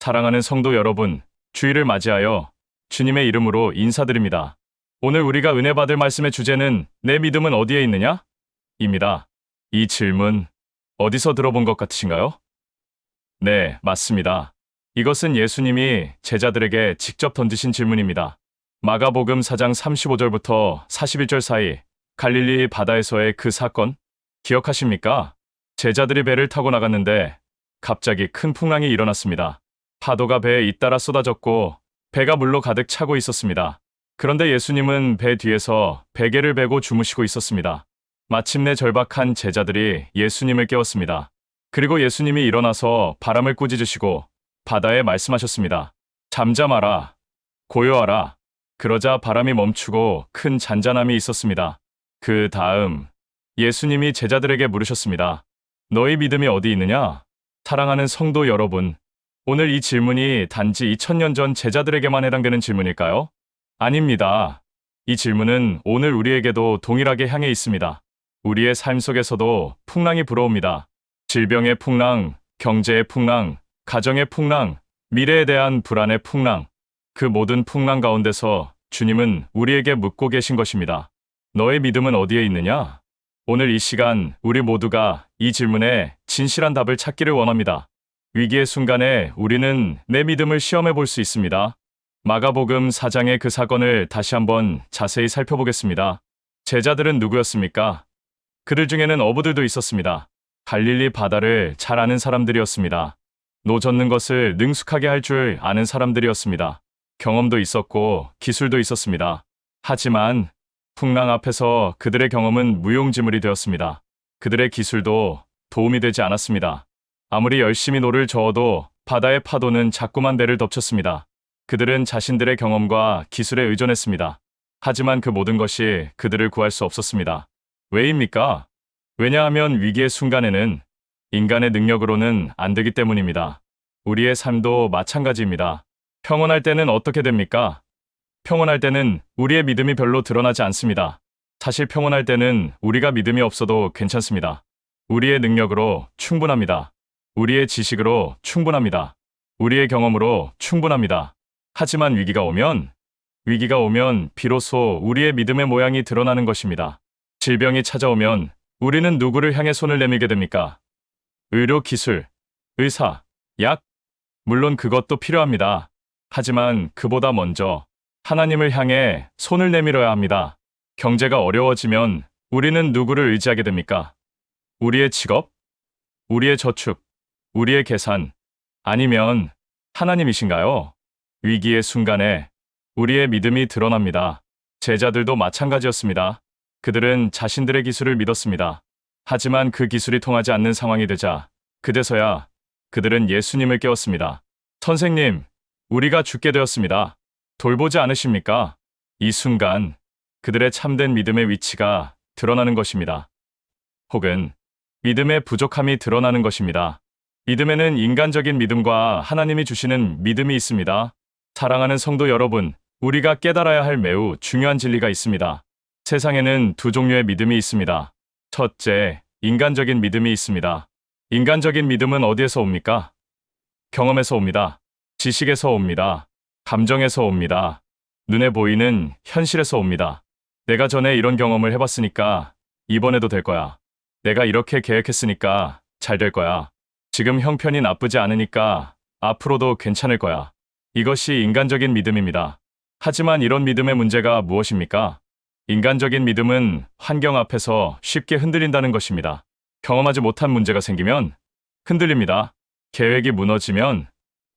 사랑하는 성도 여러분, 주일을 맞이하여 주님의 이름으로 인사드립니다. 오늘 우리가 은혜 받을 말씀의 주제는 내 믿음은 어디에 있느냐? 입니다. 이 질문, 어디서 들어본 것 같으신가요? 네, 맞습니다. 이것은 예수님이 제자들에게 직접 던지신 질문입니다. 마가복음 4장 35절부터 41절 사이 갈릴리 바다에서의 그 사건, 기억하십니까? 제자들이 배를 타고 나갔는데 갑자기 큰 풍랑이 일어났습니다. 파도가 배에 잇따라 쏟아졌고 배가 물로 가득 차고 있었습니다. 그런데 예수님은 배 뒤에서 베개를 베고 주무시고 있었습니다. 마침내 절박한 제자들이 예수님을 깨웠습니다. 그리고 예수님이 일어나서 바람을 꾸짖으시고 바다에 말씀하셨습니다. 잠잠하라, 고요하라. 그러자 바람이 멈추고 큰 잔잔함이 있었습니다. 그 다음 예수님이 제자들에게 물으셨습니다. 너희 믿음이 어디 있느냐? 사랑하는 성도 여러분, 오늘 이 질문이 단지 2000년 전 제자들에게만 해당되는 질문일까요? 아닙니다. 이 질문은 오늘 우리에게도 동일하게 향해 있습니다. 우리의 삶 속에서도 풍랑이 불어옵니다. 질병의 풍랑, 경제의 풍랑, 가정의 풍랑, 미래에 대한 불안의 풍랑. 그 모든 풍랑 가운데서 주님은 우리에게 묻고 계신 것입니다. 너의 믿음은 어디에 있느냐? 오늘 이 시간 우리 모두가 이 질문에 진실한 답을 찾기를 원합니다. 위기의 순간에 우리는 내 믿음을 시험해 볼 수 있습니다. 마가복음 4장의 그 사건을 다시 한번 자세히 살펴보겠습니다. 제자들은 누구였습니까? 그들 중에는 어부들도 있었습니다. 갈릴리 바다를 잘 아는 사람들이었습니다. 노 젓는 것을 능숙하게 할 줄 아는 사람들이었습니다. 경험도 있었고 기술도 있었습니다. 하지만 풍랑 앞에서 그들의 경험은 무용지물이 되었습니다. 그들의 기술도 도움이 되지 않았습니다. 아무리 열심히 노를 저어도 바다의 파도는 자꾸만 배를 덮쳤습니다. 그들은 자신들의 경험과 기술에 의존했습니다. 하지만 그 모든 것이 그들을 구할 수 없었습니다. 왜입니까? 왜냐하면 위기의 순간에는 인간의 능력으로는 안 되기 때문입니다. 우리의 삶도 마찬가지입니다. 평온할 때는 어떻게 됩니까? 평온할 때는 우리의 믿음이 별로 드러나지 않습니다. 사실 평온할 때는 우리가 믿음이 없어도 괜찮습니다. 우리의 능력으로 충분합니다. 우리의 지식으로 충분합니다. 우리의 경험으로 충분합니다. 하지만 위기가 오면 비로소 우리의 믿음의 모양이 드러나는 것입니다. 질병이 찾아오면 우리는 누구를 향해 손을 내밀게 됩니까? 의료 기술, 의사, 약? 물론 그것도 필요합니다. 하지만 그보다 먼저 하나님을 향해 손을 내밀어야 합니다. 경제가 어려워지면 우리는 누구를 의지하게 됩니까? 우리의 직업? 우리의 저축? 우리의 계산? 아니면 하나님이신가요? 위기의 순간에 우리의 믿음이 드러납니다. 제자들도 마찬가지였습니다. 그들은 자신들의 기술을 믿었습니다. 하지만 그 기술이 통하지 않는 상황이 되자 그제서야 그들은 예수님을 깨웠습니다. 선생님, 우리가 죽게 되었습니다. 돌보지 않으십니까? 이 순간 그들의 참된 믿음의 위치가 드러나는 것입니다. 혹은 믿음의 부족함이 드러나는 것입니다. 믿음에는 인간적인 믿음과 하나님이 주시는 믿음이 있습니다. 사랑하는 성도 여러분, 우리가 깨달아야 할 매우 중요한 진리가 있습니다. 세상에는 두 종류의 믿음이 있습니다. 첫째, 인간적인 믿음이 있습니다. 인간적인 믿음은 어디에서 옵니까? 경험에서 옵니다. 지식에서 옵니다. 감정에서 옵니다. 눈에 보이는 현실에서 옵니다. 내가 전에 이런 경험을 해봤으니까 이번에도 될 거야. 내가 이렇게 계획했으니까 잘 될 거야. 지금 형편이 나쁘지 않으니까 앞으로도 괜찮을 거야. 이것이 인간적인 믿음입니다. 하지만 이런 믿음의 문제가 무엇입니까? 인간적인 믿음은 환경 앞에서 쉽게 흔들린다는 것입니다. 경험하지 못한 문제가 생기면 흔들립니다. 계획이 무너지면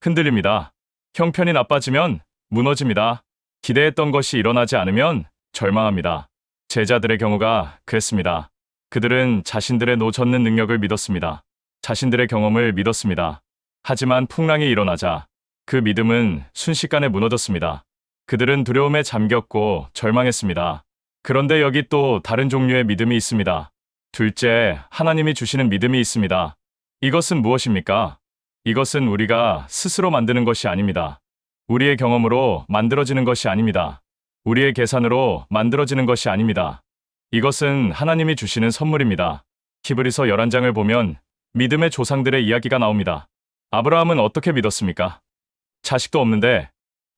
흔들립니다. 형편이 나빠지면 무너집니다. 기대했던 것이 일어나지 않으면 절망합니다. 제자들의 경우가 그랬습니다. 그들은 자신들의 노 젓는 능력을 믿었습니다. 자신들의 경험을 믿었습니다. 하지만 풍랑이 일어나자 그 믿음은 순식간에 무너졌습니다. 그들은 두려움에 잠겼고 절망했습니다. 그런데 여기 또 다른 종류의 믿음이 있습니다. 둘째, 하나님이 주시는 믿음이 있습니다. 이것은 무엇입니까? 이것은 우리가 스스로 만드는 것이 아닙니다. 우리의 경험으로 만들어지는 것이 아닙니다. 우리의 계산으로 만들어지는 것이 아닙니다. 이것은 하나님이 주시는 선물입니다. 히브리서 11장을 보면 믿음의 조상들의 이야기가 나옵니다. 아브라함은 어떻게 믿었습니까? 자식도 없는데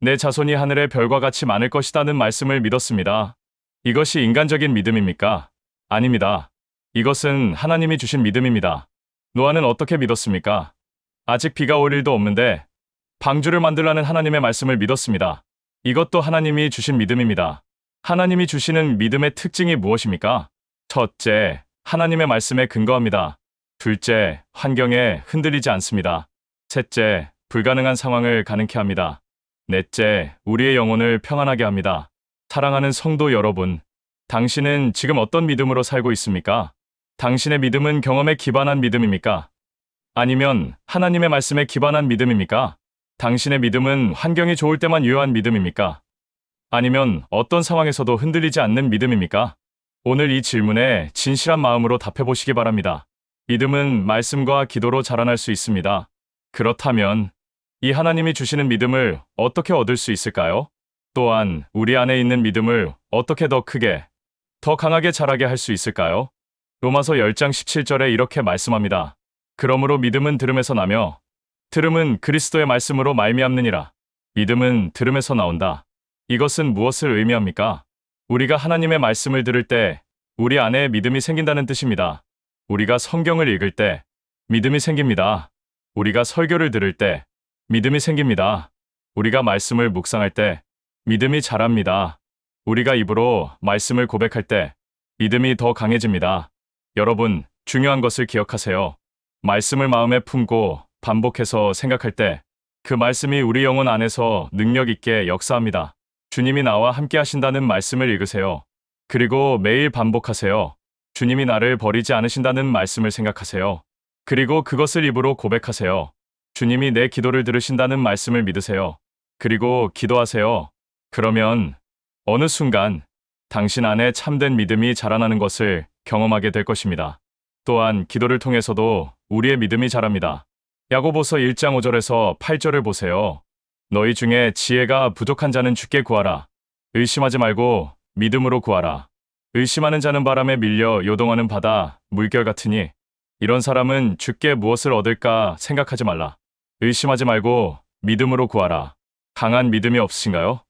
내 자손이 하늘의 별과 같이 많을 것이라는 말씀을 믿었습니다. 이것이 인간적인 믿음입니까? 아닙니다. 이것은 하나님이 주신 믿음입니다. 노아는 어떻게 믿었습니까? 아직 비가 올 일도 없는데 방주를 만들라는 하나님의 말씀을 믿었습니다. 이것도 하나님이 주신 믿음입니다. 하나님이 주시는 믿음의 특징이 무엇입니까? 첫째, 하나님의 말씀에 근거합니다. 둘째, 환경에 흔들리지 않습니다. 셋째, 불가능한 상황을 가능케 합니다. 넷째, 우리의 영혼을 평안하게 합니다. 사랑하는 성도 여러분, 당신은 지금 어떤 믿음으로 살고 있습니까? 당신의 믿음은 경험에 기반한 믿음입니까? 아니면 하나님의 말씀에 기반한 믿음입니까? 당신의 믿음은 환경이 좋을 때만 유효한 믿음입니까? 아니면 어떤 상황에서도 흔들리지 않는 믿음입니까? 오늘 이 질문에 진실한 마음으로 답해보시기 바랍니다. 믿음은 말씀과 기도로 자라날 수 있습니다. 그렇다면 이 하나님이 주시는 믿음을 어떻게 얻을 수 있을까요? 또한 우리 안에 있는 믿음을 어떻게 더 크게, 더 강하게 자라게 할 수 있을까요? 로마서 10장 17절에 이렇게 말씀합니다. 그러므로 믿음은 들음에서 나며 들음은 그리스도의 말씀으로 말미암느니라. 믿음은 들음에서 나온다. 이것은 무엇을 의미합니까? 우리가 하나님의 말씀을 들을 때 우리 안에 믿음이 생긴다는 뜻입니다. 우리가 성경을 읽을 때 믿음이 생깁니다. 우리가 설교를 들을 때 믿음이 생깁니다. 우리가 말씀을 묵상할 때 믿음이 자랍니다. 우리가 입으로 말씀을 고백할 때 믿음이 더 강해집니다. 여러분, 중요한 것을 기억하세요. 말씀을 마음에 품고 반복해서 생각할 때 그 말씀이 우리 영혼 안에서 능력 있게 역사합니다. 주님이 나와 함께 하신다는 말씀을 읽으세요. 그리고 매일 반복하세요. 주님이 나를 버리지 않으신다는 말씀을 생각하세요. 그리고 그것을 입으로 고백하세요. 주님이 내 기도를 들으신다는 말씀을 믿으세요. 그리고 기도하세요. 그러면 어느 순간 당신 안에 참된 믿음이 자라나는 것을 경험하게 될 것입니다. 또한 기도를 통해서도 우리의 믿음이 자랍니다. 야고보서 1장 5절에서 8절을 보세요. 너희 중에 지혜가 부족한 자는 주께 구하라. 의심하지 말고 믿음으로 구하라. 의심하는 자는 바람에 밀려 요동하는 바다, 물결 같으니 이런 사람은 주께 무엇을 얻을까 생각하지 말라. 의심하지 말고 믿음으로 구하라. 강한 믿음이 없으신가요?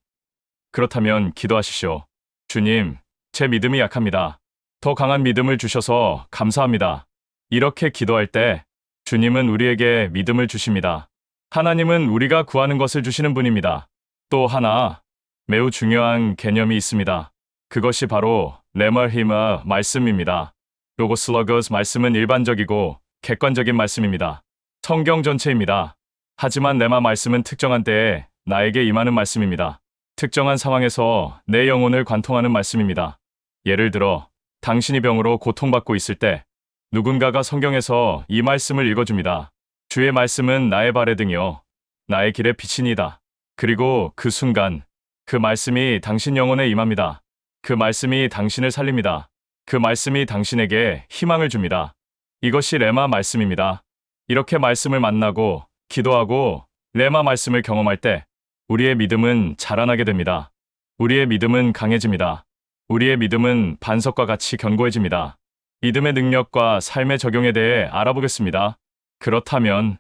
그렇다면 기도하십시오. 주님, 제 믿음이 약합니다. 더 강한 믿음을 주셔서 감사합니다. 이렇게 기도할 때 주님은 우리에게 믿음을 주십니다. 하나님은 우리가 구하는 것을 주시는 분입니다. 또 하나 매우 중요한 개념이 있습니다. 그것이 바로 레마히마 말씀입니다. 로고슬러거스 말씀은 일반적이고 객관적인 말씀입니다. 성경 전체입니다. 하지만 레마 말씀은 특정한 때에 나에게 임하는 말씀입니다. 특정한 상황에서 내 영혼을 관통하는 말씀입니다. 예를 들어 당신이 병으로 고통받고 있을 때 누군가가 성경에서 이 말씀을 읽어줍니다. 주의 말씀은 나의 발의 등이요 나의 길의 빛이니이다. 그리고 그 순간 그 말씀이 당신 영혼에 임합니다. 그 말씀이 당신을 살립니다. 그 말씀이 당신에게 희망을 줍니다. 이것이 레마 말씀입니다. 이렇게 말씀을 만나고 기도하고 레마 말씀을 경험할 때 우리의 믿음은 자라나게 됩니다. 우리의 믿음은 강해집니다. 우리의 믿음은 반석과 같이 견고해집니다. 믿음의 능력과 삶의 적용에 대해 알아보겠습니다. 그렇다면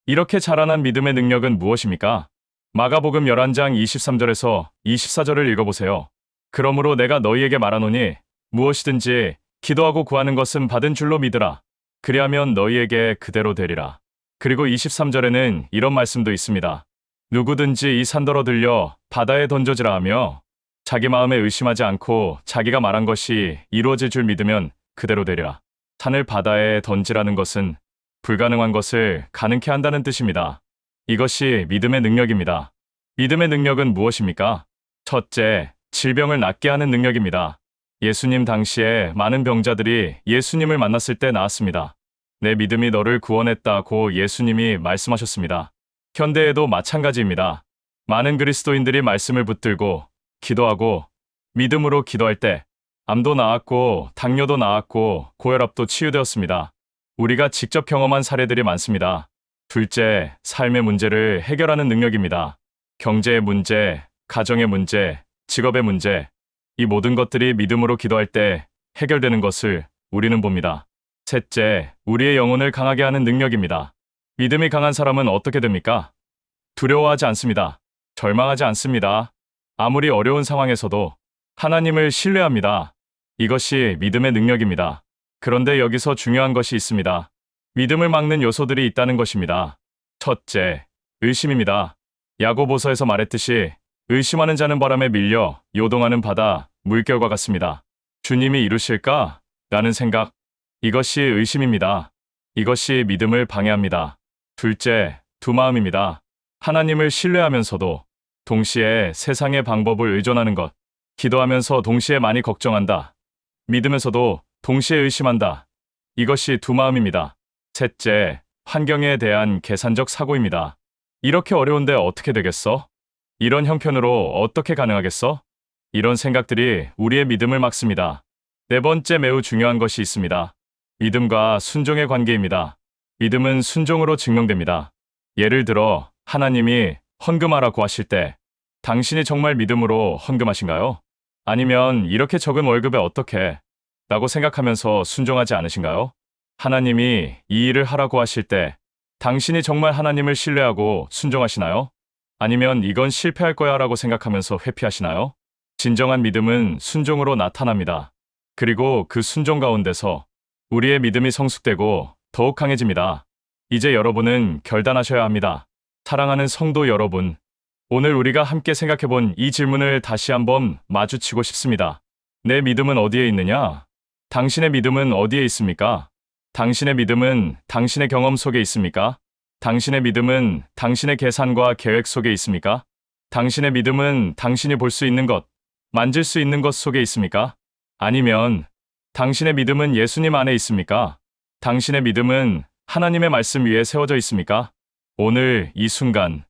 이렇게 자라난 믿음의 능력은 무엇입니까? 마가복음 11장 23절에서 24절을 읽어보세요. 그러므로 내가 너희에게 말하노니 무엇이든지 기도하고 구하는 것은 받은 줄로 믿으라. 그리하면 너희에게 그대로 되리라. 그리고 23절에는 이런 말씀도 있습니다. 누구든지 이 산더러 들려 바다에 던져지라 하며 자기 마음에 의심하지 않고 자기가 말한 것이 이루어질 줄 믿으면 그대로 되리라. 산을 바다에 던지라는 것은 불가능한 것을 가능케 한다는 뜻입니다. 이것이 믿음의 능력입니다. 믿음의 능력은 무엇입니까? 첫째, 질병을 낫게 하는 능력입니다. 예수님 당시에 많은 병자들이 예수님을 만났을 때 나았습니다. 내 믿음이 너를 구원했다고 예수님이 말씀하셨습니다. 현대에도 마찬가지입니다. 많은 그리스도인들이 말씀을 붙들고 기도하고 믿음으로 기도할 때 암도 나았고 당뇨도 나았고 고혈압도 치유되었습니다. 우리가 직접 경험한 사례들이 많습니다. 둘째, 삶의 문제를 해결하는 능력입니다. 경제의 문제, 가정의 문제, 직업의 문제, 이 모든 것들이 믿음으로 기도할 때 해결되는 것을 우리는 봅니다. 셋째, 우리의 영혼을 강하게 하는 능력입니다. 믿음이 강한 사람은 어떻게 됩니까? 두려워하지 않습니다. 절망하지 않습니다. 아무리 어려운 상황에서도 하나님을 신뢰합니다. 이것이 믿음의 능력입니다. 그런데 여기서 중요한 것이 있습니다. 믿음을 막는 요소들이 있다는 것입니다. 첫째, 의심입니다. 야고보서에서 말했듯이 의심하는 자는 바람에 밀려 요동하는 바다, 물결과 같습니다. 주님이 이루실까? 라는 생각, 이것이 의심입니다. 이것이 믿음을 방해합니다. 둘째, 두마음입니다. 하나님을 신뢰하면서도 동시에 세상의 방법을 의존하는 것, 기도하면서 동시에 많이 걱정한다. 믿으면서도 동시에 의심한다. 이것이 두마음입니다. 셋째, 환경에 대한 계산적 사고입니다. 이렇게 어려운데 어떻게 되겠어? 이런 형편으로 어떻게 가능하겠어? 이런 생각들이 우리의 믿음을 막습니다. 네 번째, 매우 중요한 것이 있습니다. 믿음과 순종의 관계입니다. 믿음은 순종으로 증명됩니다. 예를 들어 하나님이 헌금하라고 하실 때 당신이 정말 믿음으로 헌금하신가요? 아니면 이렇게 적은 월급에 어떻게? 라고 생각하면서 순종하지 않으신가요? 하나님이 이 일을 하라고 하실 때 당신이 정말 하나님을 신뢰하고 순종하시나요? 아니면 이건 실패할 거야 라고 생각하면서 회피하시나요? 진정한 믿음은 순종으로 나타납니다. 그리고 그 순종 가운데서 우리의 믿음이 성숙되고 더욱 강해집니다. 이제 여러분은 결단하셔야 합니다. 사랑하는 성도 여러분, 오늘 우리가 함께 생각해본 이 질문을 다시 한번 마주치고 싶습니다. 내 믿음은 어디에 있느냐? 당신의 믿음은 어디에 있습니까? 당신의 믿음은 당신의 경험 속에 있습니까? 당신의 믿음은 당신의 계산과 계획 속에 있습니까? 당신의 믿음은 당신이 볼 수 있는 것, 만질 수 있는 것 속에 있습니까? 아니면 당신의 믿음은 예수님 안에 있습니까? 당신의 믿음은 하나님의 말씀 위에 세워져 있습니까? 오늘 이 순간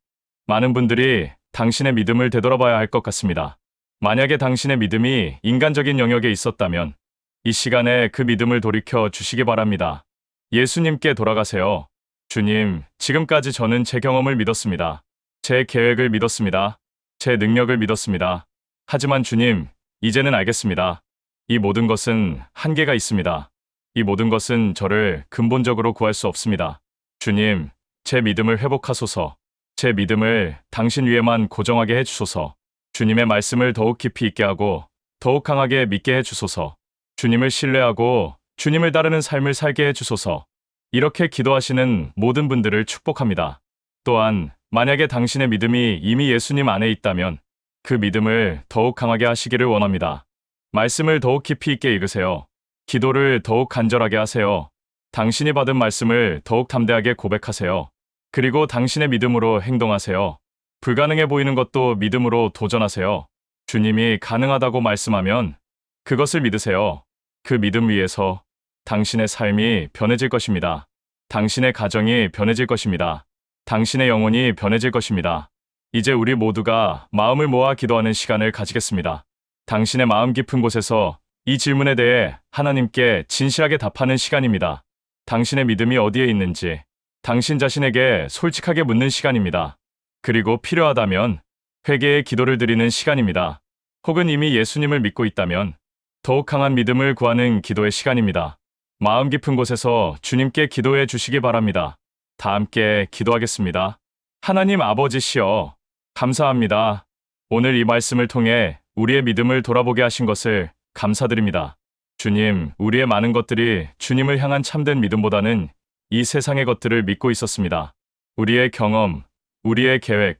많은 분들이 당신의 믿음을 되돌아봐야 할 것 같습니다. 만약에 당신의 믿음이 인간적인 영역에 있었다면 이 시간에 그 믿음을 돌이켜 주시기 바랍니다. 예수님께 돌아가세요. 주님, 지금까지 저는 제 경험을 믿었습니다. 제 계획을 믿었습니다. 제 능력을 믿었습니다. 하지만 주님, 이제는 알겠습니다. 이 모든 것은 한계가 있습니다. 이 모든 것은 저를 근본적으로 구할 수 없습니다. 주님, 제 믿음을 회복하소서. 제 믿음을 당신 위에만 고정하게 해주소서. 주님의 말씀을 더욱 깊이 있게 하고 더욱 강하게 믿게 해주소서. 주님을 신뢰하고 주님을 따르는 삶을 살게 해주소서. 이렇게 기도하시는 모든 분들을 축복합니다. 또한 만약에 당신의 믿음이 이미 예수님 안에 있다면 그 믿음을 더욱 강하게 하시기를 원합니다. 말씀을 더욱 깊이 있게 읽으세요. 기도를 더욱 간절하게 하세요. 당신이 받은 말씀을 더욱 담대하게 고백하세요. 그리고 당신의 믿음으로 행동하세요. 불가능해 보이는 것도 믿음으로 도전하세요. 주님이 가능하다고 말씀하면 그것을 믿으세요. 그 믿음 위에서 당신의 삶이 변해질 것입니다. 당신의 가정이 변해질 것입니다. 당신의 영혼이 변해질 것입니다. 이제 우리 모두가 마음을 모아 기도하는 시간을 가지겠습니다. 당신의 마음 깊은 곳에서 이 질문에 대해 하나님께 진실하게 답하는 시간입니다. 당신의 믿음이 어디에 있는지 당신 자신에게 솔직하게 묻는 시간입니다. 그리고 필요하다면 회개의 기도를 드리는 시간입니다. 혹은 이미 예수님을 믿고 있다면 더욱 강한 믿음을 구하는 기도의 시간입니다. 마음 깊은 곳에서 주님께 기도해 주시기 바랍니다. 다 함께 기도하겠습니다. 하나님 아버지시여, 감사합니다. 오늘 이 말씀을 통해 우리의 믿음을 돌아보게 하신 것을 감사드립니다. 주님, 우리의 많은 것들이 주님을 향한 참된 믿음보다는 이 세상의 것들을 믿고 있었습니다. 우리의 경험, 우리의 계획,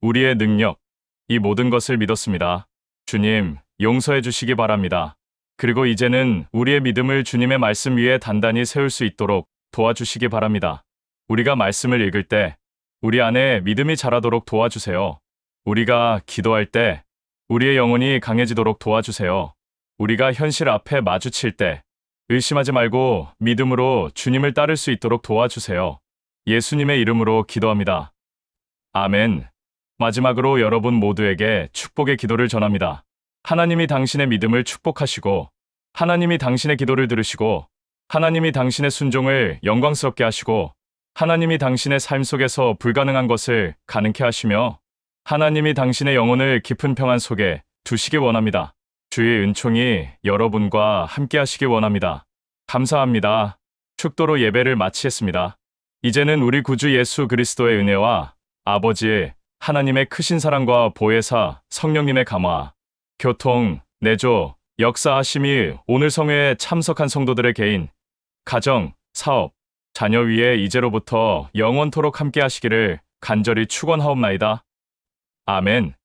우리의 능력, 이 모든 것을 믿었습니다. 주님, 용서해 주시기 바랍니다. 그리고 이제는 우리의 믿음을 주님의 말씀 위에 단단히 세울 수 있도록 도와주시기 바랍니다. 우리가 말씀을 읽을 때 우리 안에 믿음이 자라도록 도와주세요. 우리가 기도할 때 우리의 영혼이 강해지도록 도와주세요. 우리가 현실 앞에 마주칠 때 의심하지 말고 믿음으로 주님을 따를 수 있도록 도와주세요. 예수님의 이름으로 기도합니다. 아멘. 마지막으로 여러분 모두에게 축복의 기도를 전합니다. 하나님이 당신의 믿음을 축복하시고 하나님이 당신의 기도를 들으시고 하나님이 당신의 순종을 영광스럽게 하시고 하나님이 당신의 삶 속에서 불가능한 것을 가능케 하시며 하나님이 당신의 영혼을 깊은 평안 속에 두시기 원합니다. 주의 은총이 여러분과 함께 하시기 원합니다. 감사합니다. 축도로 예배를 마치겠습니다. 이제는 우리 구주 예수 그리스도의 은혜와 아버지, 하나님의 크신 사랑과 보혜사, 성령님의 감화, 교통, 내조, 역사하심이 오늘 성회에 참석한 성도들의 개인, 가정, 사업, 자녀 위에 이제로부터 영원토록 함께 하시기를 간절히 축원하옵나이다. 아멘.